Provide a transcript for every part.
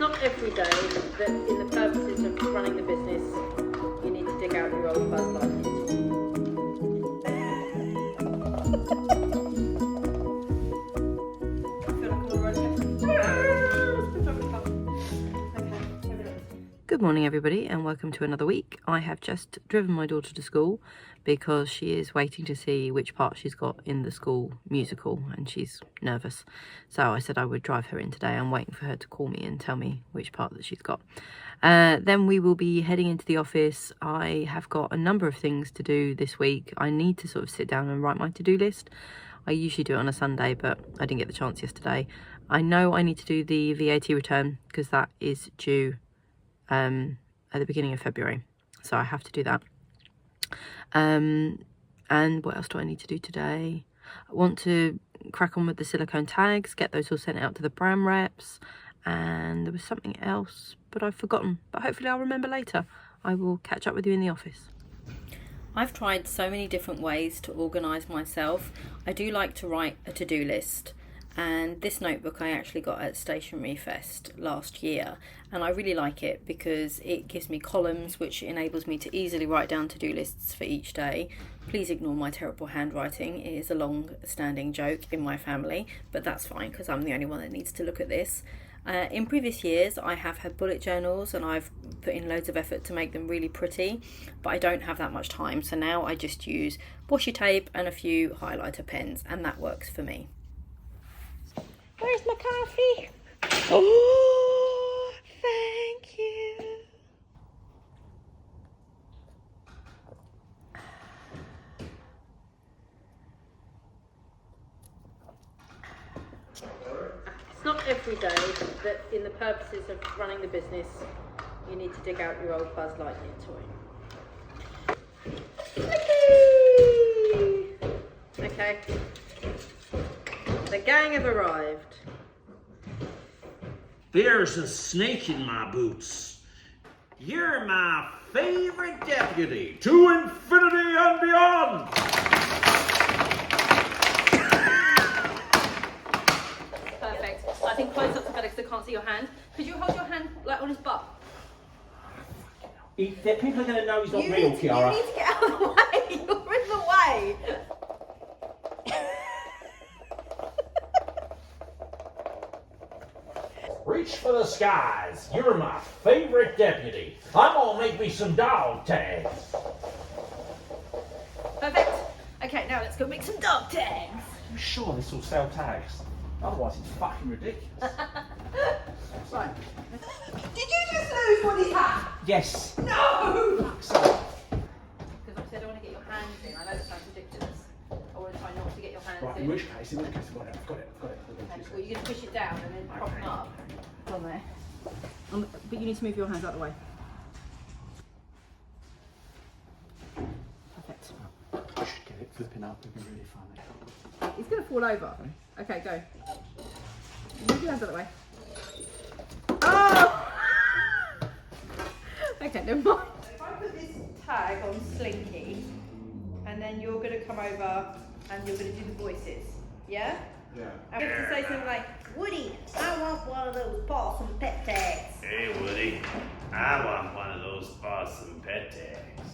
not every day that in the purposes of running the business, you need to dig out your old buzz lightning toy. Good morning everybody and welcome to another week. I have just driven my daughter to school because she is waiting to see which part she's got in the school musical and she's nervous. So I said I would drive her in today. I'm waiting for her to call me and tell me which part that she's got. Then we will be heading into the office. I have got a number of things to do this week. I need to sort of sit down and write my to-do list. I usually do it on a Sunday, but I didn't get the chance yesterday. I know I need to do the VAT return because that is due at the beginning of February, so I have to do that. And what else do I need to do today? I want to crack on with the silicone tags, get those all sent out to the brand reps, and there was something else but I've forgotten, but hopefully I'll remember later. I will catch up with you in the office. I've tried so many different ways to organise myself. I do like to write a to-do list, and this notebook I actually got at Stationery Fest last year, and I really like it because it gives me columns which enables me to easily write down to-do lists for each day. Please ignore my terrible handwriting. It is a long-standing joke in my family, but that's fine because I'm the only one that needs to look at this. In previous years I have had bullet journals and I've put in loads of effort to make them really pretty, but I don't have that much time, so now I just use washi tape and a few highlighter pens, and that works for me. Where's my coffee? Oh, thank you. It's not every day that in the purposes of running the business, you need to dig out your old Buzz Lightyear toy. Okay. The gang have arrived. There's a snake in my boots. You're my favorite deputy. To infinity and beyond. Perfect. I think close-ups are better because I can't see your hand. Could you hold your hand like on his butt? People are going to know he's not real, Chiara. You need to get out of the way. You're in the way. Reach for the skies. You're my favorite deputy. I'm gonna make me some dog tags. Perfect. Okay, now let's go make some dog tags. I'm sure this will sell tags. Otherwise, it's fucking ridiculous. Right. Did you just lose Woody's hat? Yes. No! So, Because obviously I don't want to get your hands in. I know that sounds ridiculous. I want to try not to get your hands right, in. in which case, I've got it. Okay, well, you're going to push it down and then prop them up. On there. But you need to move your hands out of the way. Perfect. I should get it flipping up. It'd be really funny. It's going to fall over. Okay, go. Move your hands out of the way. Oh! Okay, never mind. If I put this tag on Slinky, and then you're going to come over and you're going to do the voices, yeah? Yeah. I have to say something like, Woody, I want one of those Pawsome pet tags. Hey Woody, I want one of those Pawsome pet tags.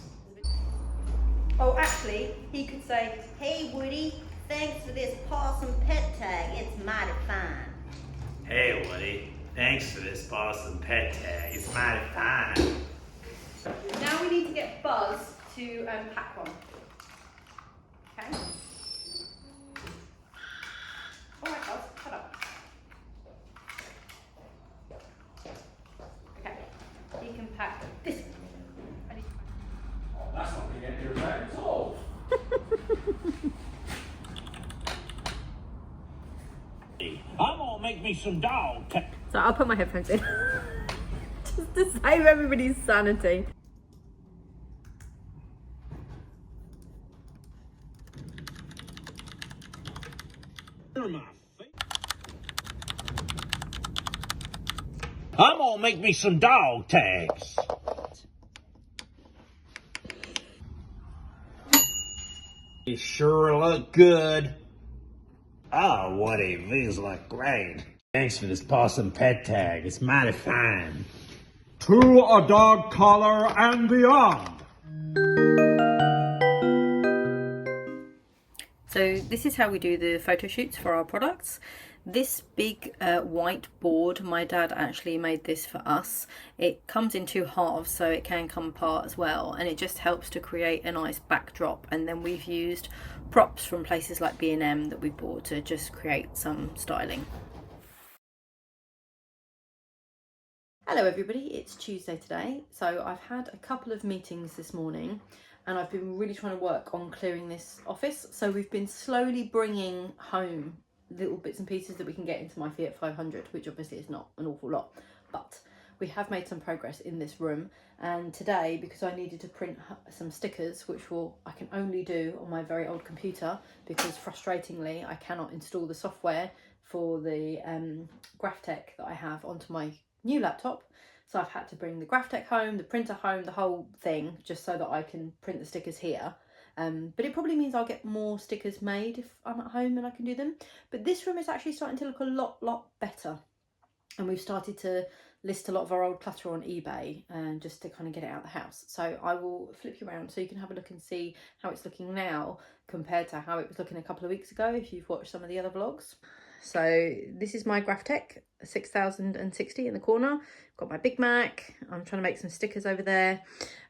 Oh, actually, he could say, hey Woody, thanks for this Pawsome pet tag. It's mighty fine. Hey Woody, thanks for this Pawsome pet tag. It's mighty fine. Now we need to get Buzz to pack one. Okay? Alright Buzz, shut up. Okay, he can pack this one. That's not going to get irritated at all. I'm gonna make me some dog tags. So I'll put my headphones in. Just to save everybody's sanity. I'm gonna make me some dog tags. You sure look good. Oh, Woody, these look great. Thanks for this Pawsome pet tag. It's mighty fine. To a dog collar and beyond. So this is how we do the photo shoots for our products. This big white board, my dad actually made this for us. It comes in two halves, so it can come apart as well, and it just helps to create a nice backdrop. And then we've used props from places like B&M that we bought to just create some styling. Hello everybody, it's Tuesday today. So I've had a couple of meetings this morning and I've been really trying to work on clearing this office. So we've been slowly bringing home little bits and pieces that we can get into my Fiat 500, which obviously is not an awful lot, but we have made some progress in this room. And today, because I needed to print some stickers, which I can only do on my very old computer, because frustratingly I cannot install the software for the Graphtec that I have onto my new laptop. So I've had to bring the Graphtec home, the printer home, the whole thing, just so that I can print the stickers here. But it probably means I'll get more stickers made if I'm at home and I can do them. But this room is actually starting to look a lot better. And we've started to list a lot of our old clutter on eBay, and just to kind of get it out of the house. So I will flip you around so you can have a look and see how it's looking now compared to how it was looking a couple of weeks ago if you've watched some of the other vlogs. So this is my Graphtec 6060 in the corner. Got my Big Mac. I'm trying to make some stickers over there.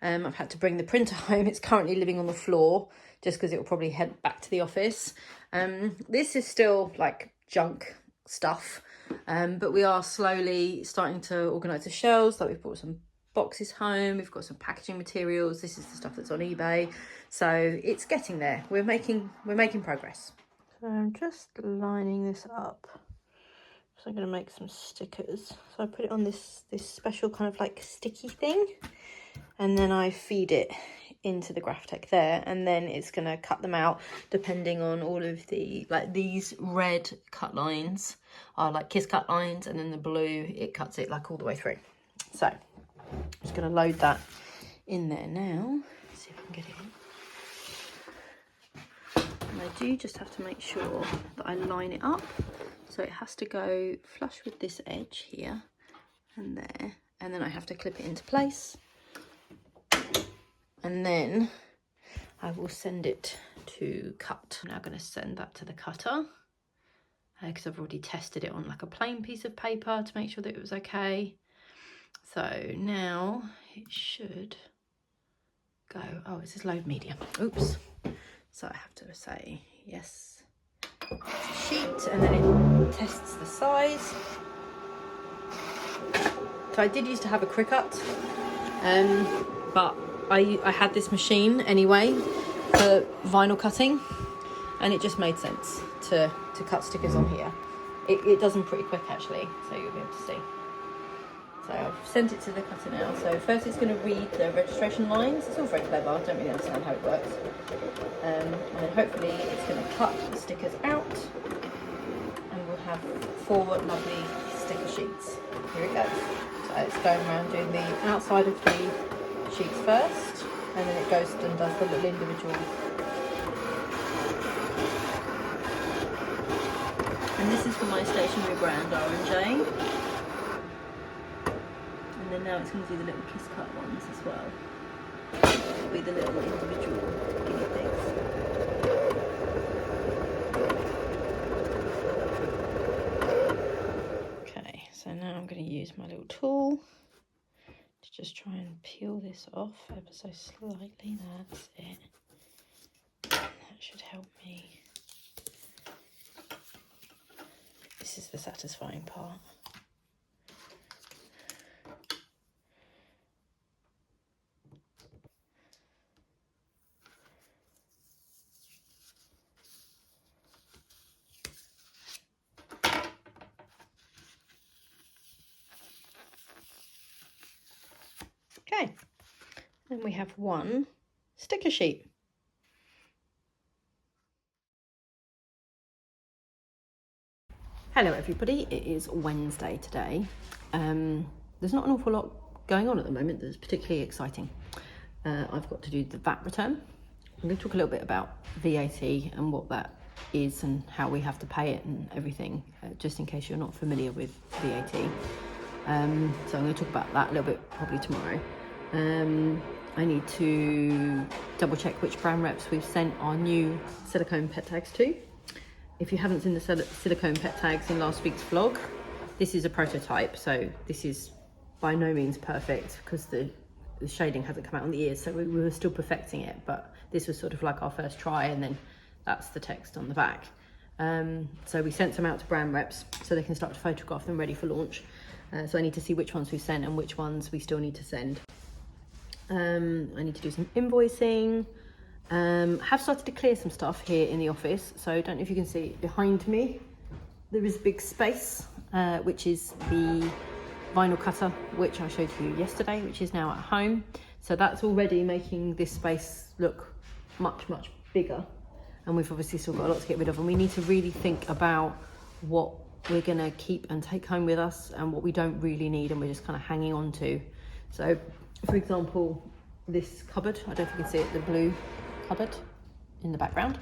I've had to bring the printer home. It's currently living on the floor just because it will probably head back to the office. This is still like junk stuff, but we are slowly starting to organise the shelves. Like we've brought some boxes home. We've got some packaging materials. This is the stuff that's on eBay. So it's getting there. We're making progress. So I'm just lining this up. So I'm going to make some stickers. So I put it on this special kind of like sticky thing, and then I feed it into the Graphtec there, and then it's going to cut them out depending on all of the, like these red cut lines are like kiss cut lines, and then the blue, it cuts it like all the way through. So I'm just going to load that in there now. Let's see if I can get it in. And I do just have to make sure that I line it up. So it has to go flush with this edge here and there. And then I have to clip it into place. And then I will send it to cut. I'm now going to send that to the cutter because I've already tested it on like a plain piece of paper to make sure that it was okay. So now it should go. Oh, it says load medium. Oops. So I have to say yes, it's a sheet, and then it tests the size. So I did used to have a Cricut, but I had this machine anyway for vinyl cutting, and it just made sense to cut stickers on here. It does them pretty quick actually, so you'll be able to see. So I've sent it to the cutter now. So first it's going to read the registration lines. It's all very clever. I don't really understand how it works. And then hopefully it's going to cut the stickers out, and we'll have 4 lovely sticker sheets. Here it goes. So it's going around doing the outside of the sheets first, and then it goes and does the little individual. And this is for my stationery brand R&J. And then now it's going to do the little kiss cut ones as well. It'll be the little individual guinea pigs. Okay, so now I'm going to use my little tool to just try and peel this off ever so slightly. That's it. That should help me. This is the satisfying part. Okay, and we have 1 sticker sheet. Hello everybody, it is Wednesday today. There's not an awful lot going on at the moment that's particularly exciting. I've got to do the VAT return. I'm going to talk a little bit about VAT and what that is and how we have to pay it and everything, just in case you're not familiar with VAT. So I'm going to talk about that a little bit probably tomorrow. I need to double check which brand reps we've sent our new silicone pet tags to. If you haven't seen the silicone pet tags in last week's vlog, this is a prototype, so this is by no means perfect because the shading hasn't come out on the ears, so we were still perfecting it, but this was sort of like our first try, and then that's the text on the back. So we sent some out to brand reps so they can start to photograph them ready for launch. So I need to see which ones we've sent and which ones we still need to send. I need to do some invoicing. Have started to clear some stuff here in the office, so I don't know if you can see behind me there is a big space, which is the vinyl cutter which I showed you yesterday, which is now at home. So that's already making this space look much bigger, and we've obviously still got a lot to get rid of, and we need to really think about what we're going to keep and take home with us and what we don't really need and we're just kind of hanging on to. So for example, this cupboard, I don't know if you can see it, the blue cupboard in the background,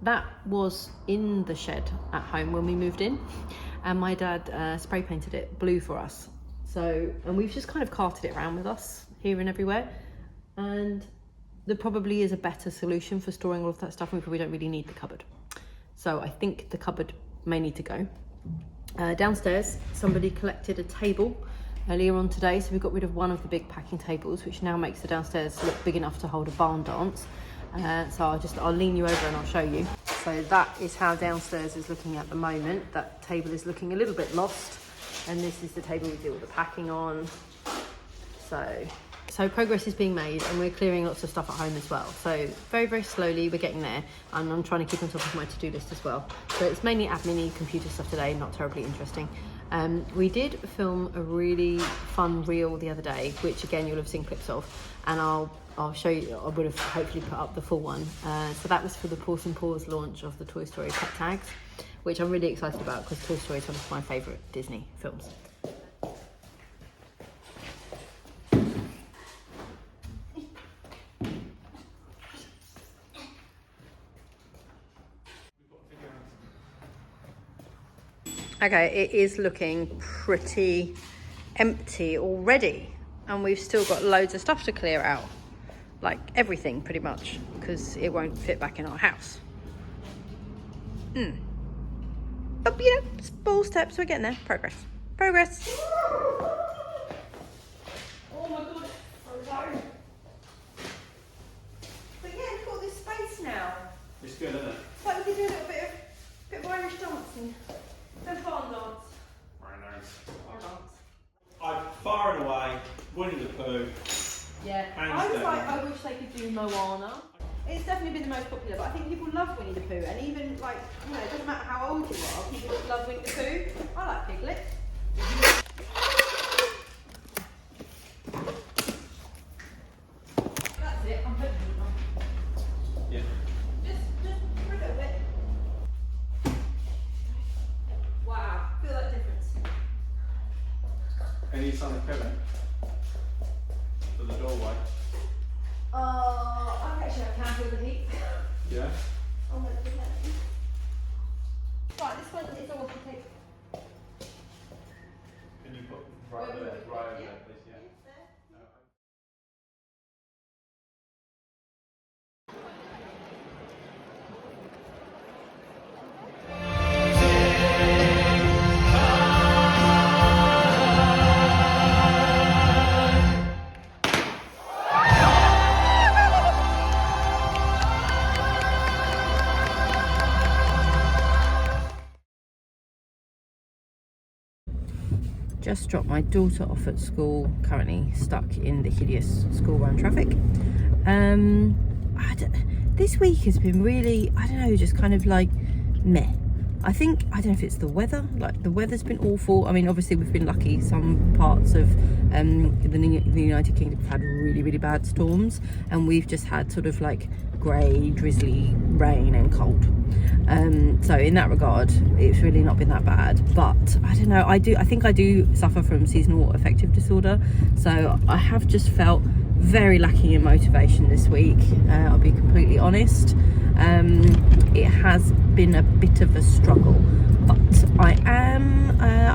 that was in the shed at home when we moved in, and my dad spray painted it blue for us. So, and we've just kind of carted it around with us here and everywhere, and there probably is a better solution for storing all of that stuff, and we probably don't really need the cupboard. So I think the cupboard may need to go. Downstairs, somebody collected a table earlier on today, so we got rid of one of the big packing tables, which now makes the downstairs look big enough to hold a barn dance. So I'll lean you over and I'll show you. So that is how downstairs is looking at the moment. That table is looking a little bit lost, and this is the table we do all the packing on. So progress is being made, and we're clearing lots of stuff at home as well. So very slowly we're getting there, and I'm trying to keep on top of my to-do list as well. So it's mainly admin-y computer stuff today, not terribly interesting. We did film a really fun reel the other day, which again you'll have seen clips of, and I'll show you. I would have hopefully put up the full one. So that was for the Pawsome Paws launch of the Toy Story pet tags, which I'm really excited about because Toy Story is one of my favourite Disney films. Okay, it is looking pretty empty already, and we've still got loads of stuff to clear out, like everything pretty much, because it won't fit back in our house. But you know, small steps, we're getting there. Progress. Oh my god, so sorry. But yeah, we've got this space now. It's good, isn't it? It's like we can do a little bit of Irish dancing. And barn dance. Very nice. Barn dance. I far and away Winnie the Pooh. Yeah. I was like, I wish they could do Moana. It's definitely been the most popular, but I think people love Winnie the Pooh, and even like, you know, it doesn't matter how old you are, people just love Winnie the Pooh. I like Piglet. That's it, I'm putting it on. Yeah. Just for a little bit. Wow, feel that difference. Any sign of Kevin? For the doorway. Actually I can feel the heat. Yeah? Oh my goodness. Right, this one is all to take. Can you put right over there, please? Yeah. Just dropped my daughter off at school, currently stuck in the hideous school run traffic. This week has been really, I don't know, just kind of like meh. I don't know if it's the weather, like the weather's been awful. I mean, obviously we've been lucky. Some parts of the United Kingdom have had really bad storms, and we've just had sort of like grey, drizzly rain and cold. So in that regard, it's really not been that bad. But I don't know, I think I do suffer from seasonal affective disorder. So I have just felt very lacking in motivation this week. I'll be completely honest. It has been a bit of a struggle, but I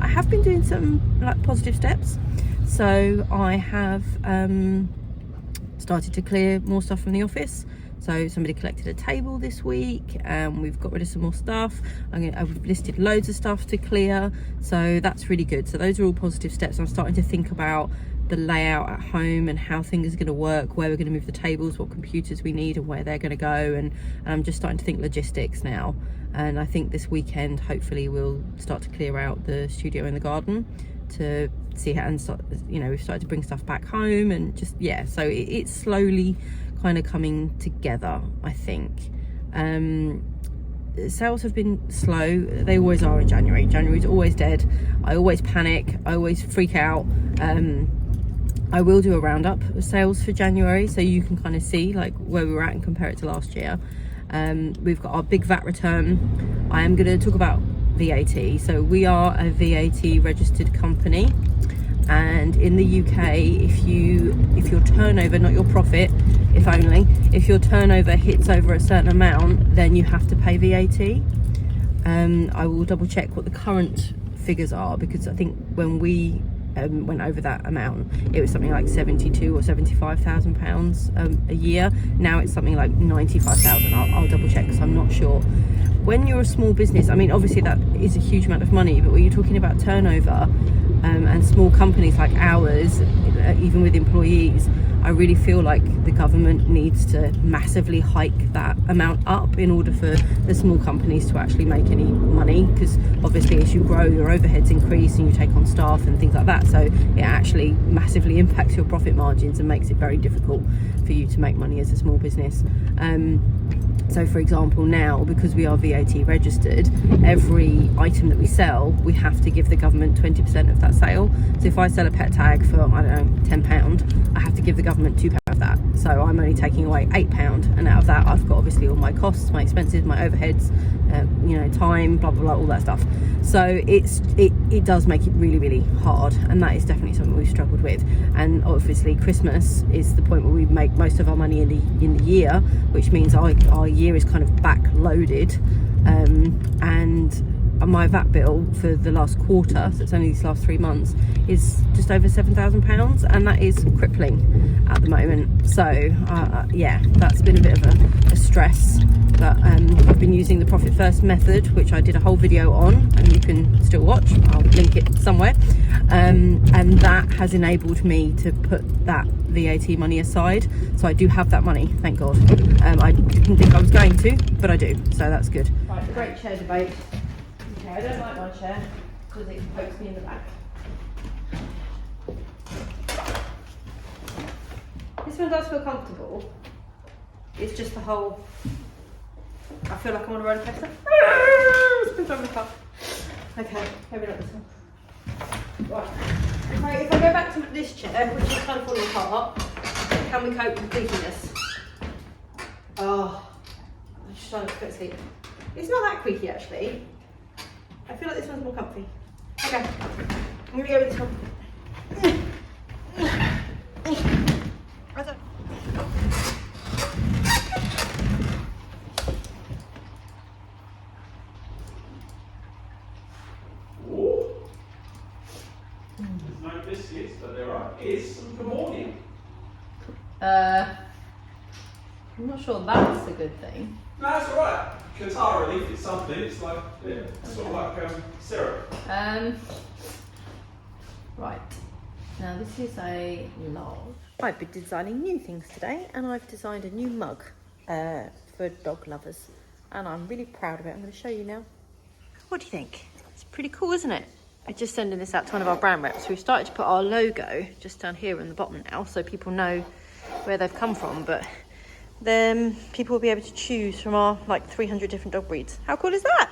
have been doing some like positive steps. So I have started to clear more stuff from the office. So somebody collected a table this week, and we've got rid of some more stuff. I've listed loads of stuff to clear, so that's really good. So those are all positive steps. I'm starting to think about the layout at home and how things are going to work, where we're going to move the tables, what computers we need and where they're going to go, and I'm just starting to think logistics now. And I think this weekend hopefully we'll start to clear out the studio and the garden to see how, and start, you know, we've started to bring stuff back home, and just, yeah, so it's slowly kind of coming together, I think. Sales have been slow. They always are in January. January's always dead. I always panic. I always freak out. I will do a roundup of sales for January, so you can kind of see like where we were at and compare it to last year. We've got our big VAT return. I am going to talk about VAT. So we are a VAT registered company, and in the UK, if your turnover, not your profit, if your turnover hits over a certain amount, then you have to pay VAT. I will double check what the current figures are, because I think when we went over that amount, it was something like 72 or 75,000 pounds a year. Now it's something like 95,000. I'll double check because I'm not sure. When you're a small business, I mean, obviously that is a huge amount of money, but when you're talking about turnover and small companies like ours, even with employees, I really feel like the government needs to massively hike that amount up in order for the small companies to actually make any money, because obviously as you grow, your overheads increase and you take on staff and things like that, so it actually massively impacts your profit margins and makes it very difficult for you to make money as a small business. So for example, now, because we are VAT registered, every item that we sell, we have to give the government 20% of that sale. So if I sell a pet tag for, I don't know, £10, I have to give the government £2 of that. So I'm only taking away £8, and out of that I've got obviously all my costs, my expenses, my overheads, you know, time, blah blah blah, all that stuff. So it does make it really, really hard, and that is definitely something we've struggled with. And obviously Christmas is the point where we make most of our money in the year, which means our year is kind of back-loaded, and my VAT bill for the last quarter, so it's only these last 3 months, is just over £7,000, and that is crippling at the moment. So yeah, that's been a bit of a stress. But I've been using the Profit First method, which I did a whole video on, and you can still watch. I'll link it somewhere. And that has enabled me to put that VAT money aside. So I do have that money, thank God. I didn't think I was going to, but I do. So that's good. Right, the great chair debate. Okay, I don't like my chair because it pokes me in the back. This one does feel comfortable. It's just the whole, I feel like I'm on a roller coaster. It's been driving the car. Okay, maybe not this one. Right, if I go back to this chair, which is kind of falling apart, can we cope with creakiness? Oh, I'm just trying to put sleep. It's not that creaky actually. I feel like this one's more comfy. Okay, I'm gonna go with this one. There's no biscuits, but there is some good morning. I'm not sure that's a good thing. No, that's alright. Qatar relief is something. It's like, yeah, it's sort of like syrup. Right. Now this is a large. I've been designing new things today, and I've designed a new mug for dog lovers, and I'm really proud of it. I'm going to show you now. What do you think? It's pretty cool, isn't it? I'm just sending this out to one of our brand reps. We've started to put our logo just down here in the bottom now, so people know where they've come from, but then people will be able to choose from our like 300 different dog breeds. How cool is that?